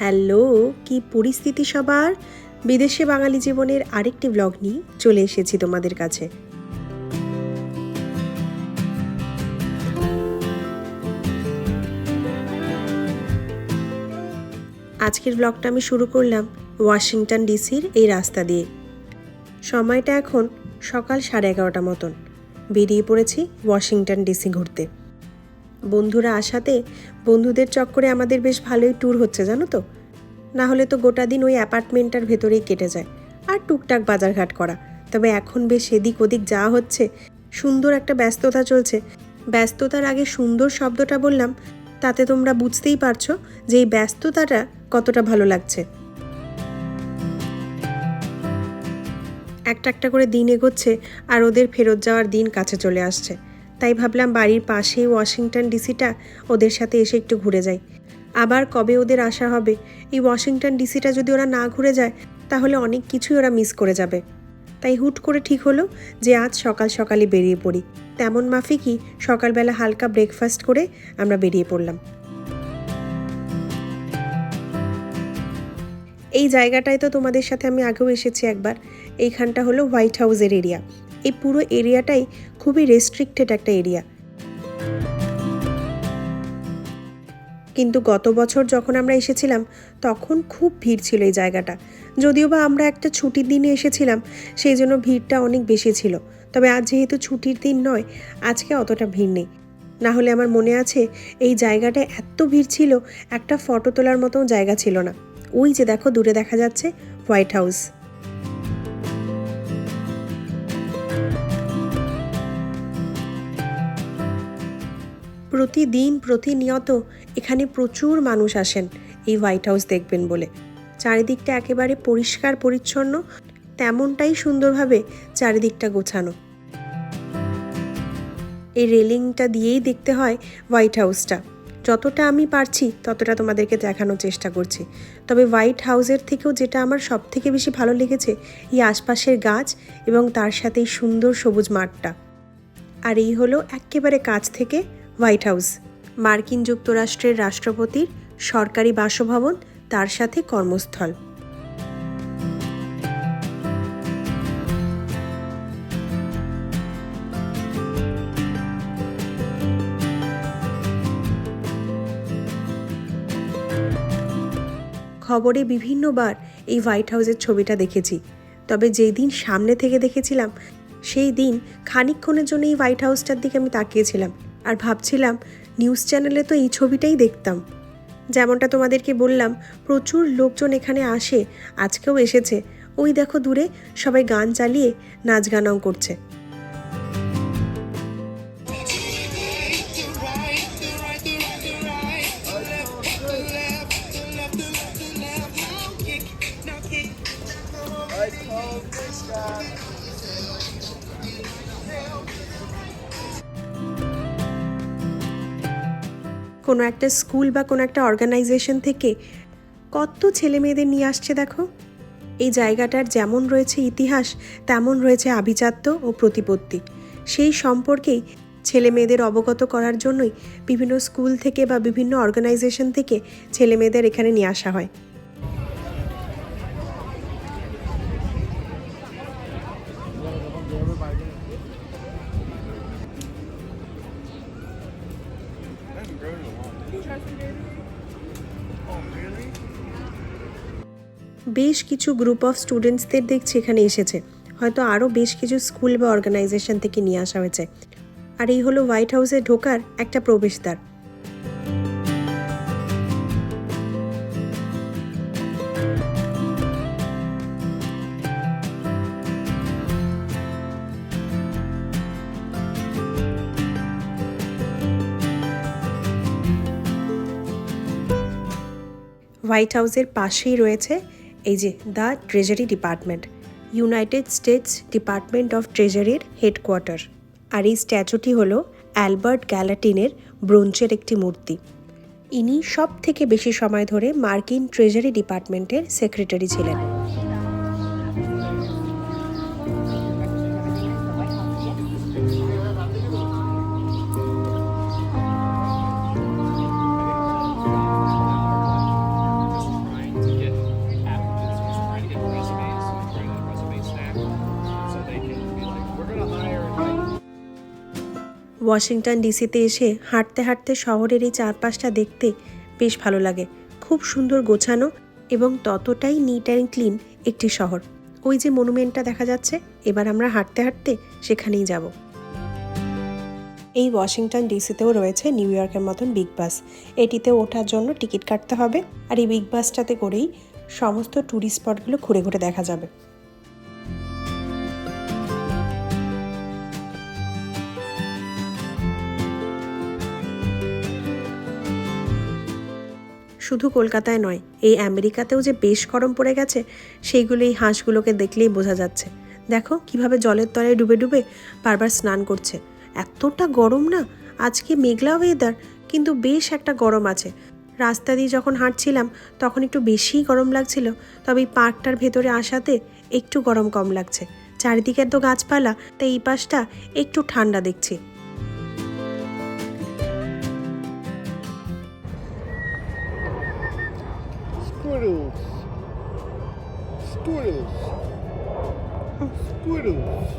Hello, কি পরিস্থিতি সবার? বিদেশে বাঙালি জীবনের আরেকটি ব্লগ নিয়ে চলে এসেছি তোমাদের কাছে। আজকের ব্লগটা আমি শুরু করলাম ওয়াশিংটন ডিসির এই রাস্তা দিয়ে। সময়টা এখন সকাল 11:30 মতন। বেরিয়ে পড়েছি ওয়াশিংটন ডিসি ঘুরতে। বন্ধুরা আসাতে বন্ধুদের চক্করে আমাদের বেশ ভালোই ট্যুর হচ্ছে, জানো তো। না হলে তো গোটা দিন ওই অ্যাপার্টমেন্টটার ভেতরেই কেটে যায়, আর টুকটাক বাজারঘাট করা। তবে এখন বেশ এদিক ওদিক যাওয়া হচ্ছে, সুন্দর একটা ব্যস্ততা চলছে। ব্যস্ততার আগে সুন্দর শব্দটা বললাম, তাতে তোমরা বুঝতেই পারছো যে এই ব্যস্ততাটা কতটা ভালো লাগছে। একটা একটা করে দিন এগোচ্ছে আর ওদের ফেরত যাওয়ার দিন কাছে চলে আসছে। তাই ভাবলাম বাড়ির পাশেই ওয়াশিংটন ডিসিটা, ওদের সাথে এসে একটু ঘুরে যাই। আবার কবে ওদের আসা হবে, এই ওয়াশিংটন ডিসিটা যদি ওরা না ঘুরে যায় তাহলে অনেক কিছুই ওরা মিস করে যাবে। তাই হুট করে ঠিক হলো যে আজ সকাল সকালই বেরিয়ে পড়ি। তেমন মাফিকই সকালবেলা হালকা ব্রেকফাস্ট করে আমরা বেরিয়ে পড়লাম। এই জায়গাটায় তো তোমাদের সাথে আমি আগেও এসেছি একবার। এইখানটা হলো হোয়াইট হাউসের এরিয়া। এই পুরো এরিয়াটাই খুবই রেস্ট্রিক্টেড একটা এরিয়া। কিন্তু গত বছর যখন আমরা এসেছিলাম তখন খুব ভিড় ছিল এই জায়গাটা। যদিও বা আমরা একটা ছুটির দিনে এসেছিলাম, সেই জন্য ভিড়টা অনেক বেশি ছিল। তবে আজ যেহেতু ছুটির দিন নয়, আজকে অতটা ভিড় নেই। না হলে আমার মনে আছে এই জায়গাটায় এত ভিড় ছিল, একটা ফটো তোলার মতো জায়গা ছিল না। ওই যে দেখো দূরে দেখা যাচ্ছে হোয়াইট হাউস। প্রতিদিন প্রতিনিয়ত এখানে প্রচুর মানুষ আসেন এই হোয়াইট হাউস দেখবেন বলে। চারিদিকটা একেবারে পরিষ্কার পরিচ্ছন্ন, তেমনটাই সুন্দরভাবে চারিদিকটা গোছানো। এই রেলিংটা দিয়েই দেখতে হয় হোয়াইট হাউসটা। যতটা আমি পারছি ততটা তোমাদেরকে দেখানোর চেষ্টা করছি। তবে হোয়াইট হাউসের থেকেও যেটা আমার সব থেকে বেশি ভালো লেগেছে, এই আশপাশের গাছ এবং তার সাথে এই সুন্দর সবুজ মাঠটা। আর এই হলো একেবারে কাছ থেকে হোয়াইট হাউস, মার্কিন যুক্তরাষ্ট্রের রাষ্ট্রপতির সরকারি বাসভবন, তার সাথে কর্মস্থল। খবরে বিভিন্নবার এই হোয়াইট হাউসের ছবিটা দেখেছি, তবে যেই দিন সামনে থেকে দেখেছিলাম সেই দিন খানিকক্ষণের জন্য এই হোয়াইট হাউসটার দিকে আমি তাকিয়েছিলাম আর ভাবছিলাম নিউজ চ্যানেলে তো এই ছবিটাই দেখতাম। যেমনটা তোমাদেরকে বললাম, প্রচুর লোকজন এখানে আসে, আজকেও এসেছে। ওই দেখো দূরে সবাই গান চালিয়ে নাচ গানাও করছে। কোনো একটা স্কুল বা কোনো একটা অর্গানাইজেশন থেকে কত ছেলে মেয়েদের নিয়ে আসছে দেখো। এই জায়গাটার যেমন রয়েছে ইতিহাস, তেমন রয়েছে আভিজাত্য ও প্রতিপত্তি। সেই সম্পর্কেই ছেলে মেয়েদের অবগত করার জন্যই বিভিন্ন স্কুল থেকে বা বিভিন্ন অর্গানাইজেশন থেকে ছেলে মেয়েদের এখানে নিয়ে আসা হয়। বেশ কিছু গ্রুপ অফ স্টুডেন্টসদের দেখছি এখানে এসেছে, হয়তো আরও বেশ কিছু স্কুল বা অর্গানাইজেশন থেকে নিয়ে আসা হয়েছে। আর এই হলো হোয়াইট হাউসে ঢোকার একটা প্রবেশদ্বার। হোয়াইট হাউসের পাশেই রয়েছে এই যে the treasury department, United States department of ট্রেজারির হেডকোয়ার্টার। আর এই স্ট্যাচুটি হলো অ্যালবার্ট গ্যালাটিনের ব্রোঞ্জের একটি মূর্তি। ইনি সব থেকে বেশি সময় ধরে মার্কিন ট্রেজারি ডিপার্টমেন্টের সেক্রেটারি ছিলেন। ওয়াশিংটন ডিসিতে এসে হাঁটতে হাঁটতে শহরের এই চারপাশটা দেখতে বেশ ভালো লাগে। খুব সুন্দর গোছানো এবং ততটাই নিট অ্যান্ড ক্লিন একটি শহর। ওই যে মনুমেন্টটা দেখা যাচ্ছে, এবার আমরা হাঁটতে হাঁটতে সেখানেই যাব। এই ওয়াশিংটন ডিসিতেও রয়েছে নিউ ইয়র্কের মতন বিগ বাস। এটিতে ওঠার জন্য টিকিট কাটতে হবে, আর এই বিগ বাসটাতে করেই সমস্ত ট্যুরিস্ট স্পটগুলো ঘুরে ঘুরে দেখা যাবে। শুধু কলকাতায় নয়, এই আমেরিকাতেও যে বেশ গরম পড়ে গেছে সেইগুলো এই হাঁসগুলোকে দেখলেই বোঝা যাচ্ছে। দেখো কিভাবে জলের তলায় ডুবে ডুবে বারবার স্নান করছে। এতটা গরম না, আজকে মেঘলা ওয়েদার, কিন্তু বেশ একটা গরম আছে। রাস্তা দিয়ে যখন হাঁটছিলাম তখন একটু বেশিই গরম লাগছিল, তবে এই পার্কটার ভেতরে আসাতে একটু গরম কম লাগছে। চারিদিকে তো গাছপালা, তাই এই পাশটা একটু ঠান্ডা দেখছি। Squirrels. Squirrels. Squirrels.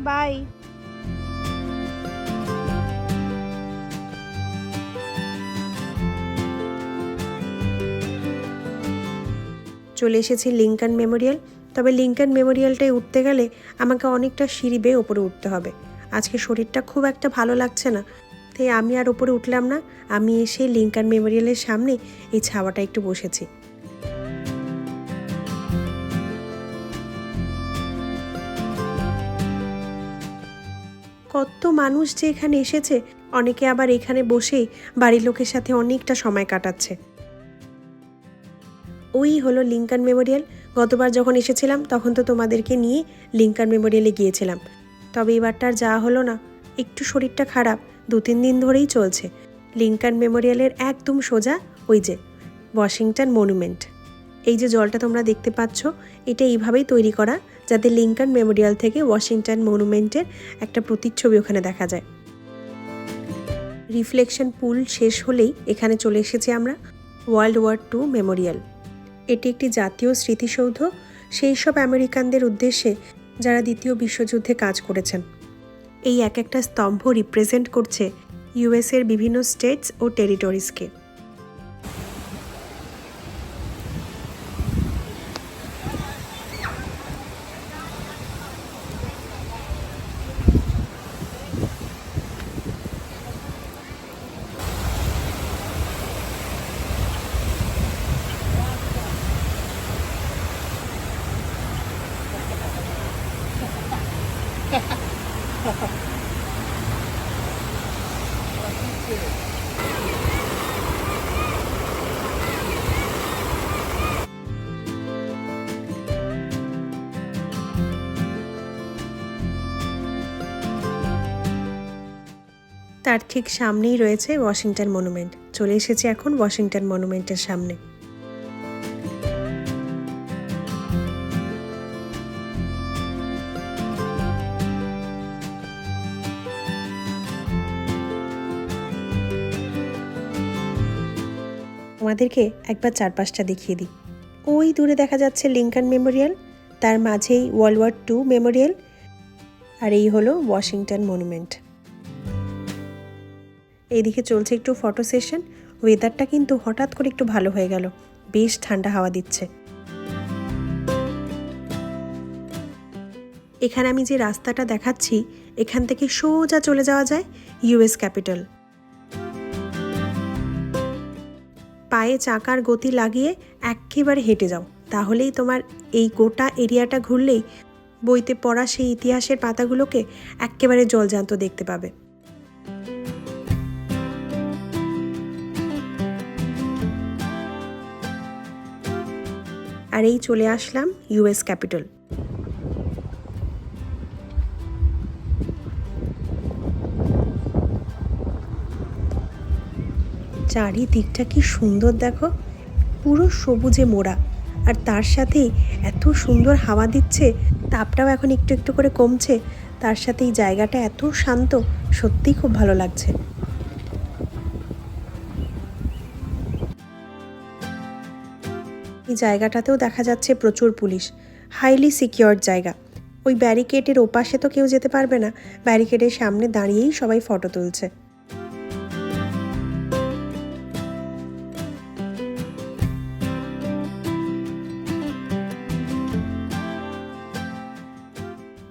বাই। চলে এসেছি লিঙ্কন মেমোরিয়াল। তবে লিঙ্কন মেমোরিয়ালটায় উঠতে গেলে আমাকে অনেকটা সিঁড়ি বেয়ে ওপরে উঠতে হবে। আজকে শরীরটা খুব একটা ভালো লাগছে না, তাই আমি আর ওপরে উঠলাম না। আমি এসে লিঙ্কন মেমোরিয়ালের সামনে এই ছাওয়াটা একটু বসেছি। কত মানুষ যে এখানে এসেছে, অনেকে আবার এখানে বসেই বাড়ির লোকের সাথে অনেকটা সময় কাটাচ্ছে। ওই হলো লিঙ্কন মেমোরিয়াল। গতবার যখন এসেছিলাম তখন তো তোমাদেরকে নিয়ে লিঙ্কন মেমোরিয়ালে গিয়েছিলাম, তবে এবারটা আর যাওয়া হলো না। একটু শরীরটা খারাপ, 2-3 দিন ধরেই চলছে। লিঙ্কন মেমোরিয়ালের একদম সোজা ওই যে ওয়াশিংটন মনুমেন্ট। এই যে জলটা তোমরা দেখতে পাচ্ছ, এটা এইভাবেই তৈরি করা যাতে লিঙ্কন মেমোরিয়াল থেকে ওয়াশিংটন মনুমেন্টের একটা প্রতিচ্ছবি ওখানে দেখা যায়। রিফ্লেকশন পুল শেষ হলেই এখানে চলে এসেছি আমরা ওয়ার্ল্ড ওয়ার 2 মেমোরিয়াল। এটি একটি জাতীয় স্মৃতিসৌধ সেই সব আমেরিকানদের উদ্দেশ্যে যারা দ্বিতীয় বিশ্বযুদ্ধে কাজ করেছেন। এই এক একটা স্তম্ভ রিপ্রেজেন্ট করছে ইউএসের বিভিন্ন স্টেটস ও টেরিটরিজকে। তার ঠিক সামনেই রয়েছে ওয়াশিংটন মনুমেন্ট। চলে এসেছি এখন ওয়াশিংটন মনুমেন্টের সামনে। তোমাদেরকে একবার চারপাশটা দেখিয়ে দিই। ওই দূরে দেখা যাচ্ছে লিঙ্কন মেমোরিয়াল, তার মাঝেই ওয়ার্ল্ড ওয়ার 2 মেমোরিয়াল, আর এই হলো ওয়াশিংটন মনুমেন্ট। এইদিকে চলছে একটু ফটো সেশন। ওয়েদারটা কিন্তু হঠাৎ করে একটু ভালো হয়ে গেল, বেশ ঠান্ডা হাওয়া দিচ্ছে। এখানে আমি যে রাস্তাটা দেখাচ্ছি, এখান থেকে সোজা চলে যাওয়া যায় ইউএস ক্যাপিটাল। পায়ে চাকার গতি লাগিয়ে একেবারে হেঁটে যাও, তাহলেই তোমার এই গোটা এরিয়াটা ঘুরলেই বইতে পড়া সেই ইতিহাসের পাতাগুলোকে একেবারে জলজান্ত দেখতে পাবে। আর এই চলে আসলাম ইউএস ক্যাপিটাল। চারিদিকটা কি সুন্দর দেখো, পুরো সবুজে মোড়া, আর তার সাথেই এত সুন্দর হাওয়া দিচ্ছে, তাপটাও এখন একটু একটু করে কমছে। তার সাথে এই জায়গাটা এত শান্ত, সত্যিই খুব ভালো লাগছে। এই জায়গাটাতেও দেখা যাচ্ছে প্রচুর পুলিশ, হাইলি সিকিউরড জায়গা। ওই ব্যারিকেডের ওপাশে তো কেউ যেতে পারবে না, ব্যারিকেডের সামনে দাঁড়িয়েই সবাই ফটো তুলছে।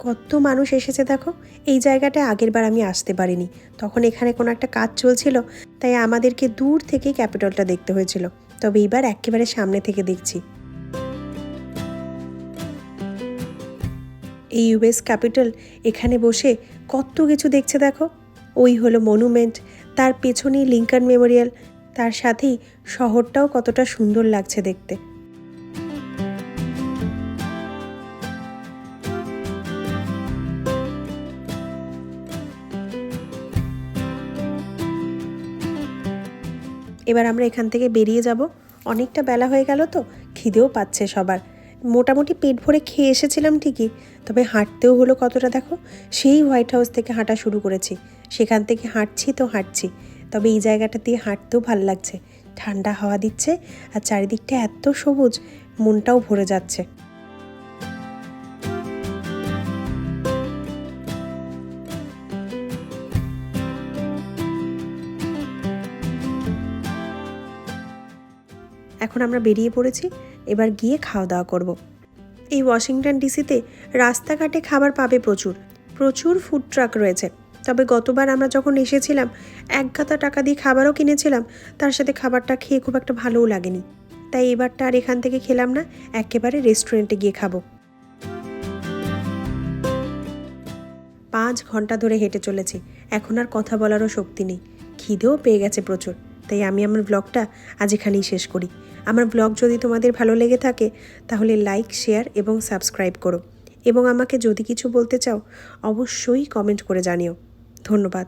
কত মানুষ এসেছে দেখো। এই জায়গাটায় আগেরবার আমি আসতে পারিনি, তখন এখানে কোনো একটা কাজ চলছিল, তাই আমাদেরকে দূর থেকেই ক্যাপিটলটা দেখতে হয়েছিল। তবে এইবার একেবারে সামনে থেকে দেখছি। এই ইউএস ক্যাপিটাল, এখানে বসে কত কিছু দেখছে দেখো। ওই হলো মনুমেন্ট, তার পেছনেই লিঙ্কন মেমোরিয়াল, তার সাথেই শহরটাও কতটা সুন্দর লাগছে দেখতে। এবার আমরা এখান থেকে বেরিয়ে যাব। অনেকটা বেলা হয়ে গেল তো, খিদেও পাচ্ছে সবার। মোটামুটি পেট ভরে খেয়ে এসেছিলাম ঠিকই, তবে হাঁটতেও হলো কতটা দেখো। সেই হোয়াইট হাউস থেকে হাঁটা শুরু করেছি, সেখান থেকে হাঁটছি তো হাঁটছি। তবে এই জায়গাটা দিয়ে হাঁটতেও ভালো লাগছে, ঠান্ডা হাওয়া দিচ্ছে আর চারিদিকটা এত সবুজ, মনটাও ভরে যাচ্ছে। এখন আমরা বেরিয়ে পড়েছি, এবার গিয়ে খাওয়া দাওয়া করব। এই ওয়াশিংটন ডিসিতে রাস্তাঘাটে খাবার পাবে প্রচুর, প্রচুর ফুড ট্রাক রয়েছে। তবে গতবার আমরা যখন এসেছিলাম এক গাদা টাকা দিয়ে খাবারও কিনেছিলাম, তার সাথে খাবারটা খেয়ে খুব একটা ভালোও লাগেনি। তাই এবারটা আর এখান থেকে খেলাম না, একেবারে রেস্টুরেন্টে গিয়ে খাবো। 5 ঘন্টা ধরে হেঁটে চলেছি, এখন আর কথা বলারও শক্তি নেই, খিদেও পেয়ে গেছে প্রচুর। তাই আমি আমার ব্লগটা আজ এখানেই শেষ করি। আমার ব্লগ যদি তোমাদের ভালো লেগে থাকে তাহলে লাইক, শেয়ার এবং সাবস্ক্রাইব করো, এবং আমাকে যদি কিছু বলতে চাও অবশ্যই কমেন্ট করে জানিও। ধন্যবাদ।